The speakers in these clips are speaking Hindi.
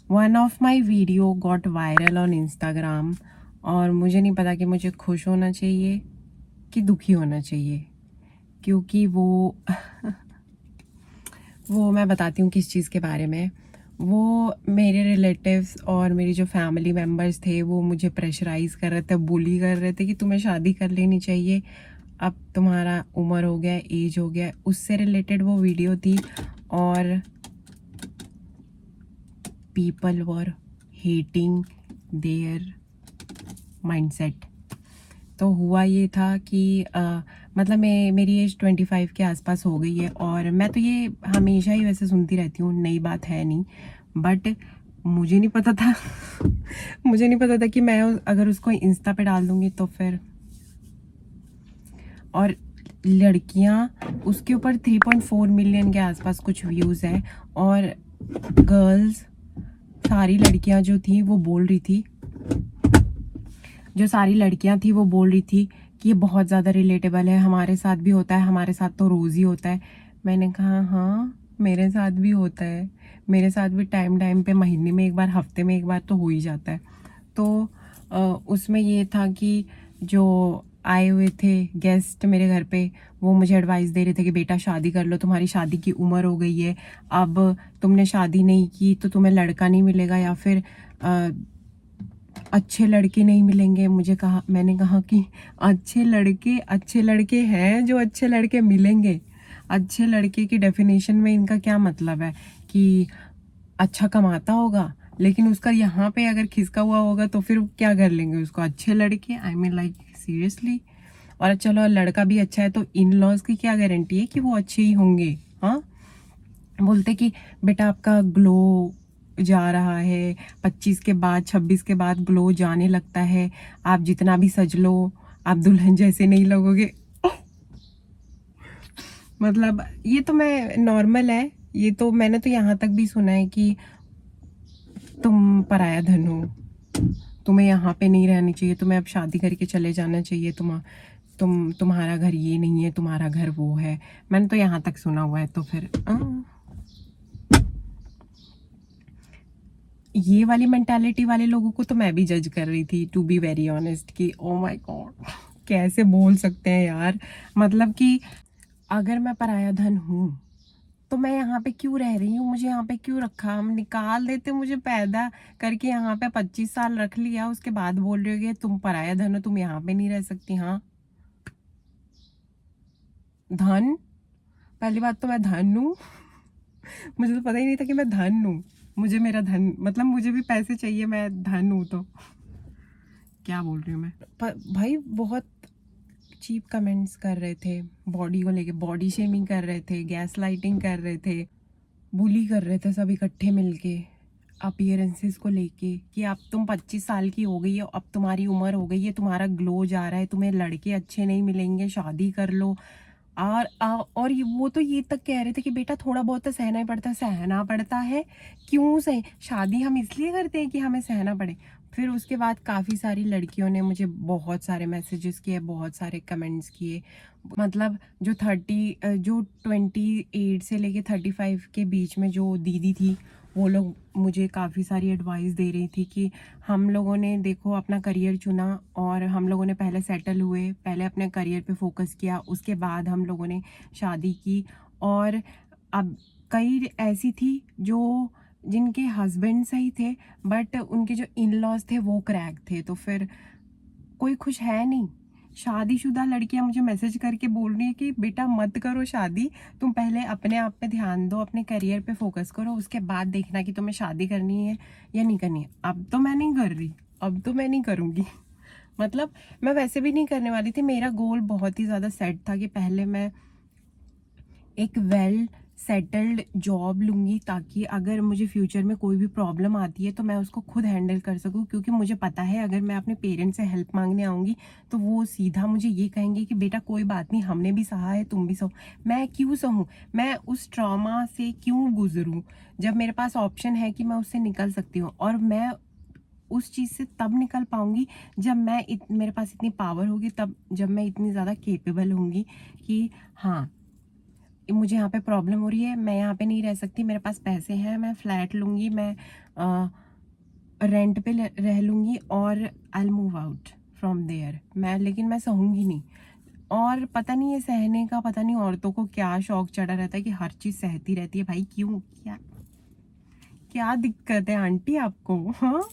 One of my video got viral on Instagram और मुझे नहीं पता कि मुझे खुश होना चाहिए कि दुखी होना चाहिए, क्योंकि वो मैं बताती हूँ किस चीज़ के बारे में। वो मेरे रिलेटिव्स और मेरी जो फैमिली मेम्बर्स थे वो मुझे प्रेशराइज़ कर रहे थे, बुली कर रहे थे कि तुम्हें शादी कर लेनी चाहिए, अब तुम्हारा उम्र हो गया, एज हो गया। उससे रिलेटेड वो वीडियो थी और people were hating there mindset. तो हुआ ये था कि मतलब मेरी एज 25 के आसपास हो गई है और मैं तो ये हमेशा ही वैसे सुनती रहती हूँ, नई बात है नहीं। बट मुझे नहीं पता था मुझे नहीं पता था कि मैं अगर उसको इंस्टा पे डाल दूँगी तो फिर, और लड़कियाँ उसके ऊपर 3.4 मिलियन के आसपास कुछ व्यूज़ है। और गर्ल्स, सारी लड़कियाँ जो थी वो बोल रही थी, जो सारी लड़कियां थी वो बोल रही थी कि ये बहुत ज़्यादा रिलेटेबल है, हमारे साथ भी होता है, हमारे साथ तो रोज़ ही होता है। मैंने कहा हाँ, मेरे साथ भी होता है, मेरे साथ भी टाइम टाइम पे, महीने में एक बार, हफ्ते में एक बार तो हो ही जाता है। तो उसमें ये था कि जो आए हुए थे गेस्ट मेरे घर पे, वो मुझे एडवाइस दे रहे थे कि बेटा शादी कर लो, तुम्हारी शादी की उम्र हो गई है, अब तुमने शादी नहीं की तो तुम्हें लड़का नहीं मिलेगा या फिर अच्छे लड़के नहीं मिलेंगे। मैंने कहा कि अच्छे लड़के हैं जो अच्छे लड़के मिलेंगे। अच्छे लड़के की डेफिनेशन में इनका क्या मतलब है कि अच्छा कमाता होगा, लेकिन उसका यहाँ पे अगर खिसका हुआ होगा तो फिर क्या कर लेंगे उसको अच्छे लड़के? I mean like seriously. और चलो लड़का भी अच्छा है तो इन लॉज की क्या गारंटी है कि वो अच्छे ही होंगे? हाँ, बोलते कि बेटा आपका ग्लो जा रहा है, 25 के बाद 26 के बाद ग्लो जाने लगता है, आप जितना भी सज लो आप दुल्हन जैसे नहीं लगोगे। मतलब ये तो मैं नॉर्मल है, ये तो मैंने तो यहाँ तक भी सुना है कि तुम पराया धन हो, तुम्हें यहाँ पे नहीं रहनी चाहिए, तुम्हें अब शादी करके चले जाना चाहिए, तुम्हारा घर ये नहीं है, तुम्हारा घर वो है। मैंने तो यहाँ तक सुना हुआ है। तो फिर ये वाली मेंटालिटी वाले लोगों को तो मैं भी जज कर रही थी, टू बी वेरी ऑनेस्ट, कि ओ माय गॉड कैसे बोल सकते हैं यार। मतलब कि अगर मैं पराया धन हूँ तो मैं यहाँ पे क्यों रह रही हूँ, मुझे यहाँ पे क्यों रखा? हम निकाल देते मुझे पैदा करके यहाँ पे, 25 साल रख लिया, उसके बाद बोल रहे हो कि तुम पराया धन हो, तुम यहाँ पे नहीं रह सकती। हाँ, धन, पहली बात तो मैं धन हूँ मुझे तो पता ही नहीं था कि मैं धन हूँ। मुझे मेरा धन मतलब मुझे भी पैसे चाहिए, मैं धन हूँ तो क्या बोल रही हूँ मैं। पर भाई बहुत चीप कमेंट्स कर रहे थे, बॉडी को लेके बॉडी शेमिंग कर रहे थे, गैस लाइटिंग कर रहे थे, बुली कर रहे थे सब इकट्ठे मिलके अपीयरेंसेस को लेके कि अब तुम 25 साल की हो गई हो, अब तुम्हारी उम्र हो गई है, तुम्हारा ग्लो जा रहा है, तुम्हें लड़के अच्छे नहीं मिलेंगे, शादी कर लो। और वो तो ये तक कह रहे थे कि बेटा थोड़ा बहुत तो सहना ही पड़ता है। सहना पड़ता है? क्यों सही? शादी हम इसलिए करते हैं कि हमें सहना पड़े? फिर उसके बाद काफ़ी सारी लड़कियों ने मुझे बहुत सारे मैसेजेस किए, बहुत सारे कमेंट्स किए। मतलब जो 28 से लेके 35 के बीच में जो दीदी थी, वो लोग मुझे काफ़ी सारी एडवाइस दे रही थी कि हम लोगों ने देखो अपना करियर चुना और हम लोगों ने पहले सेटल हुए, पहले अपने करियर पे फोकस किया, उसके बाद हम लोगों ने शादी की। और अब कई ऐसी थी जो जिनके हस्बैंड सही थे बट उनके जो इन लॉज थे वो क्रैक थे, तो फिर कोई खुश है नहीं। शादीशुदा लड़कियां मुझे मैसेज करके बोल रही है कि बेटा मत करो शादी, तुम पहले अपने आप पे ध्यान दो, अपने करियर पे फोकस करो, उसके बाद देखना कि तुम्हें शादी करनी है या नहीं करनी है। अब तो मैं नहीं कर रही, अब तो मैं नहीं करूँगी मतलब मैं वैसे भी नहीं करने वाली थी। मेरा गोल बहुत ही ज़्यादा सेट था कि पहले मैं एक वेल सेटल्ड जॉब लूँगी ताकि अगर मुझे फ्यूचर में कोई भी प्रॉब्लम आती है तो मैं उसको खुद हैंडल कर सकूँ, क्योंकि मुझे पता है अगर मैं अपने पेरेंट्स से हेल्प मांगने आऊँगी तो वो सीधा मुझे ये कहेंगे कि बेटा कोई बात नहीं, हमने भी सहा है, तुम भी सहो। मैं क्यों सहूँ? मैं उस ट्रॉमा से क्यों गुजरूँ जब मेरे पास ऑप्शन है कि मैं उससे निकल सकती हूँ? और मैं उस चीज़ से तब निकल पाऊँगी जब मेरे पास इतनी पावर होगी, तब जब मैं इतनी ज़्यादा केपेबल होंगी कि हाँ, मुझे यहाँ पे प्रॉब्लम हो रही है, मैं यहाँ पे नहीं रह सकती, मेरे पास पैसे हैं, मैं फ्लैट लूँगी, मैं रेंट पे रह लूँगी और I will move out from there, मैं लेकिन मैं सहूँगी नहीं। और पता नहीं ये सहने का, पता नहीं औरतों को क्या शौक चढ़ा रहता है कि हर चीज़ सहती रहती है। भाई क्यों, क्या क्या दिक्कत है आंटी आपको? हाँ,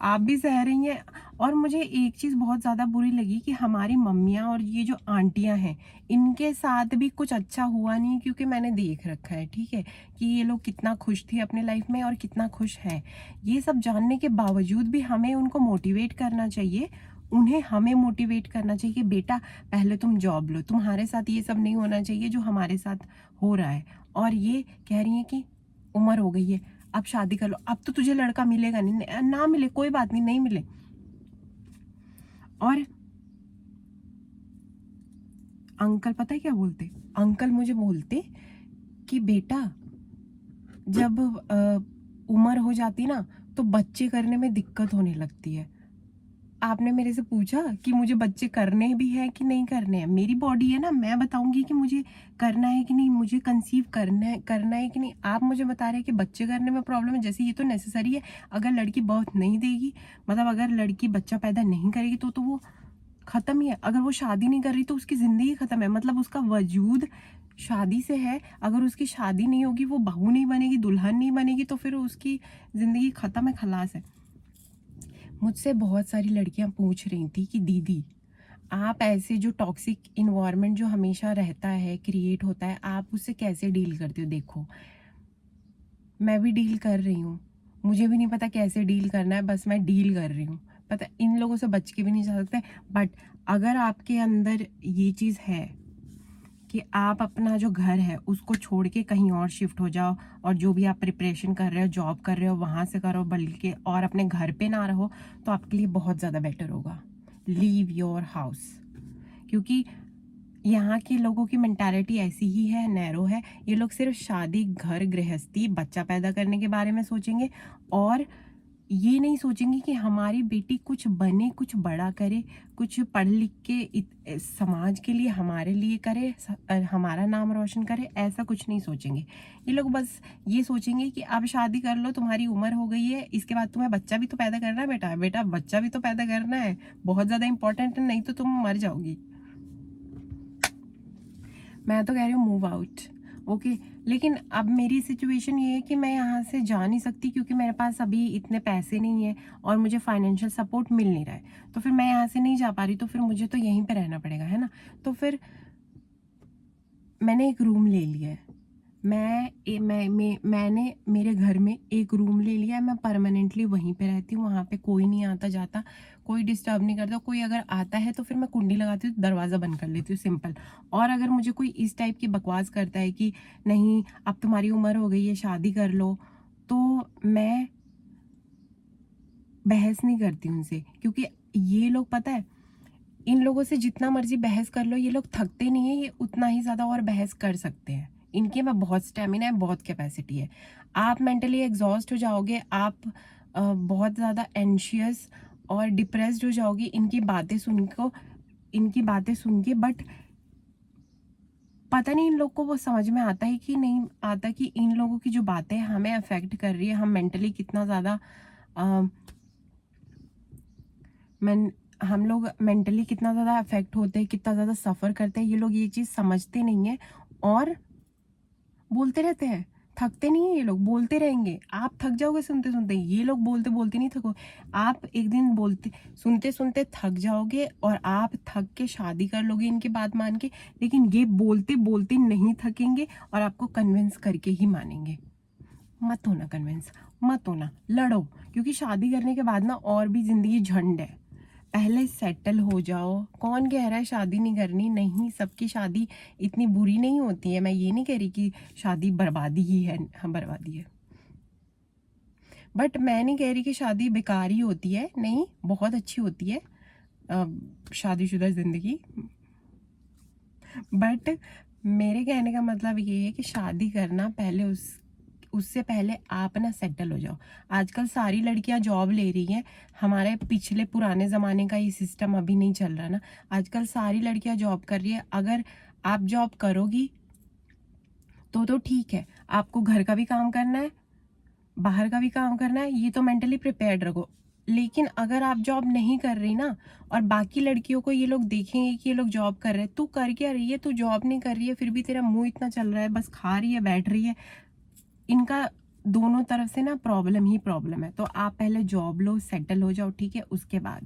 आप भी सह रही हैं। और मुझे एक चीज़ बहुत ज़्यादा बुरी लगी कि हमारी मम्मियाँ और ये जो आंटियाँ हैं, इनके साथ भी कुछ अच्छा हुआ नहीं, क्योंकि मैंने देख रखा है, ठीक है, कि ये लोग कितना खुश थी अपने लाइफ में और कितना खुश हैं। ये सब जानने के बावजूद भी हमें उनको मोटिवेट करना चाहिए, उन्हें हमें मोटिवेट करना चाहिए कि बेटा पहले तुम जॉब लो, तुम्हारे साथ ये सब नहीं होना चाहिए जो हमारे साथ हो रहा है। और ये कह रही हैं कि उम्र हो गई है, अब शादी कर लो, अब तो तुझे लड़का मिलेगा नहीं, ना मिले कोई बात नहीं, नहीं मिले। और अंकल पता है क्या बोलते, अंकल मुझे बोलते कि बेटा जब उम्र हो जाती ना तो बच्चे करने में दिक्कत होने लगती है। आपने मेरे से पूछा कि मुझे बच्चे करने भी हैं कि नहीं करने हैं, मेरी बॉडी है ना, मैं बताऊंगी कि मुझे करना है कि नहीं, मुझे कंसीव करना है कि नहीं। आप मुझे बता रहे हैं कि बच्चे करने में प्रॉब्लम है, जैसे ये तो नेसेसरी है। अगर लड़की बर्थ नहीं देगी, मतलब अगर लड़की बच्चा पैदा नहीं करेगी तो वो ख़त्म ही है। अगर वो शादी नहीं कर रही तो उसकी ज़िंदगी ख़त्म है, मतलब उसका वजूद शादी से है। अगर उसकी शादी नहीं होगी, वो बहू नहीं बनेगी, दुल्हन नहीं बनेगी, तो फिर उसकी ज़िंदगी ख़त्म है, खलास है। मुझसे बहुत सारी लड़कियां पूछ रही थी कि दीदी आप ऐसे जो टॉक्सिक इन्वायरमेंट जो हमेशा रहता है, क्रिएट होता है, आप उससे कैसे डील करते हो? देखो, मैं भी डील कर रही हूँ, मुझे भी नहीं पता कैसे डील करना है, बस मैं डील कर रही हूँ। पता इन लोगों से बच के भी नहीं जा सकते। बट अगर आपके अंदर ये चीज़ है कि आप अपना जो घर है उसको छोड़ के कहीं और शिफ्ट हो जाओ, और जो भी आप प्रिपरेशन कर रहे हो, जॉब कर रहे हो, वहाँ से करो, बल्कि और अपने घर पे ना रहो, तो आपके लिए बहुत ज़्यादा बेटर होगा। Leave your house. क्योंकि यहाँ के लोगों की मेंटालिटी ऐसी ही है, नैरो है। ये लोग सिर्फ शादी, घर गृहस्थी, बच्चा पैदा करने के बारे में सोचेंगे, और ये नहीं सोचेंगे कि हमारी बेटी कुछ बने, कुछ बड़ा करे, कुछ पढ़ लिख के समाज के लिए, हमारे लिए करे, हमारा नाम रोशन करे। ऐसा कुछ नहीं सोचेंगे ये लोग। बस ये सोचेंगे कि अब शादी कर लो, तुम्हारी उम्र हो गई है, इसके बाद तुम्हें बच्चा भी तो पैदा करना है बेटा, बेटा बच्चा भी तो पैदा करना है, बहुत ज़्यादा इंपॉर्टेंट है, नहीं तो तुम मर जाओगी। मैं तो कह रही हूँ मूव आउट, ओके। लेकिन अब मेरी सिचुएशन ये है कि मैं यहाँ से जा नहीं सकती, क्योंकि मेरे पास अभी इतने पैसे नहीं है और मुझे फाइनेंशियल सपोर्ट मिल नहीं रहा है। तो फिर मैं यहाँ से नहीं जा पा रही, तो फिर मुझे तो यहीं पे रहना पड़ेगा, है ना। तो फिर मैंने एक रूम ले लिया है। मैंने मेरे घर में एक रूम ले लिया है, मैं परमानेंटली वहीं पे रहती हूँ। वहाँ पे कोई नहीं आता जाता, कोई डिस्टर्ब नहीं करता। कोई अगर आता है तो फिर मैं कुंडी लगाती हूँ, दरवाज़ा बंद कर लेती हूँ, सिंपल। और अगर मुझे कोई इस टाइप की बकवास करता है कि नहीं अब तुम्हारी उम्र हो गई है, शादी कर लो, तो मैं बहस नहीं करती उनसे। क्योंकि ये लोग, पता है, इन लोगों से जितना मर्जी बहस कर लो, ये लोग थकते नहीं है, ये उतना ही ज़्यादा और बहस कर सकते हैं। इनके में बहुत स्टेमिना है, बहुत कैपेसिटी है। आप मेंटली एग्जॉस्ट हो जाओगे, आप बहुत ज़्यादा एंशियस और डिप्रेस्ड हो जाओगी इनकी बातें सुन के। बट पता नहीं इन लोग को वो समझ में आता है कि नहीं आता कि इन लोगों की जो बातें हमें अफेक्ट कर रही है, हम मेंटली कितना ज़्यादा हम लोग मेंटली कितना ज़्यादा अफेक्ट होते हैं, कितना ज़्यादा सफ़र करते हैं। ये लोग ये चीज़ समझते नहीं है और बोलते रहते हैं। थकते नहीं है ये लोग, बोलते रहेंगे। आप थक जाओगे सुनते सुनते, ये लोग बोलते बोलते नहीं थको। आप एक दिन बोलते सुनते सुनते थक जाओगे और आप थक के शादी कर लोगे इनकी बात मान के। लेकिन ये बोलते बोलते नहीं थकेंगे और आपको कन्विंस करके ही मानेंगे। मत होना कन्विंस, मत होना, लड़ो। क्योंकि शादी करने के बाद ना और भी ज़िंदगी झंड है। पहले सेटल हो जाओ। कौन कह रहा है शादी नहीं करनी? नहीं, सबकी शादी इतनी बुरी नहीं होती है। मैं ये नहीं कह रही कि शादी बर्बादी ही है, हाँ बर्बादी है। बट मैं नहीं कह रही कि शादी बेकार ही होती है, नहीं, बहुत अच्छी होती है शादीशुदा ज़िंदगी। बट मेरे कहने का मतलब ये है कि शादी करना पहले उससे पहले आप ना सेटल हो जाओ। आजकल सारी लड़कियां जॉब ले रही हैं। हमारे पिछले पुराने ज़माने का ये सिस्टम अभी नहीं चल रहा ना। आजकल सारी लड़कियां जॉब कर रही है। अगर आप जॉब करोगी तो ठीक है, आपको घर का भी काम करना है, बाहर का भी काम करना है, ये तो मेंटली प्रिपेयर्ड रखो। लेकिन अगर आप जॉब नहीं कर रही ना, और बाकी लड़कियों को ये लोग देखेंगे कि ये लोग जॉब कर रहे हैं, तू कर क्या रही है, तू जॉब नहीं कर रही है, फिर भी तेरा मुंह इतना चल रहा है, बस खा रही है, बैठ रही है। इनका दोनों तरफ से ना प्रॉब्लम ही प्रॉब्लम है। तो आप पहले जॉब लो, सेटल हो जाओ, ठीक है, उसके बाद